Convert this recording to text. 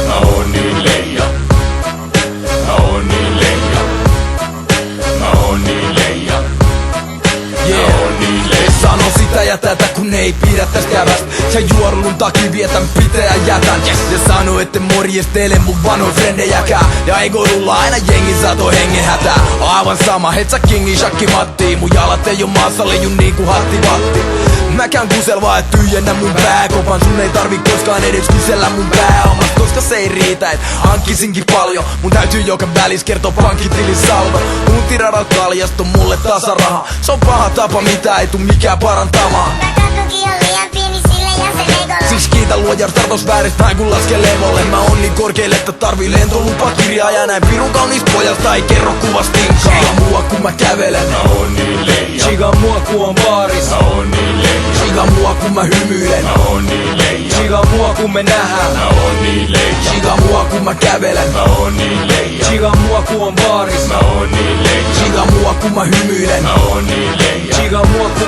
Mä oon niin leija. Mä oon niin leija. Mä oon niin leija. Mä oon niin leija. Sano sitä ja tätä kun ei pidä tästä kävästä. Ja juorlun takia vietän pitää jätän. Ja sano etten morjestele mun vanhoja frendejäkään. Ja ei godulla aina jengi sato hengen hätää. Aivan sama, et sä kingi shakki Matti. Mun jalat ei oo maassa leijun niinku hatti vatti. Mä käyn kusel vaan et tyhjennä mun pääkopan. Sun ei tarvi koskaan edes kysellä mun pääomasta. Koska se ei riitä et hankkisinkin paljon. Mun täytyy joka välis kertoo pankkitilin saldo. Mun tiraral kaljasta on mulle tasaraha. Se on paha tapa mitä ei tuu mikään parantamaan. Takatuki on liian pieni sille ja se leikolla. Siis kiitä luojar tartos vääristä näin kun laske levolle. Mä oon niin korkeelle että tarvii lentolupakirjaa. Ja näin pirun kaunis pojasta ei kerro kuvas tinkaa. Chiga mua kun mä kävelen. Mä oon niin leija. Chiga mua kun on baaris. Mä oon niin leija. Chiga mua kun mä hymyilen. Mä oon niin leija. Chiga mua kun me nähdään. Mä oon niin leija. Chiga mua kun mä kävelen. Mä oon niin leija. Chiga mua kun on baaris. Mä oon niin leija. Chiga mua kun mä hymyilen. Mä oon niin leija. Chiga mua kun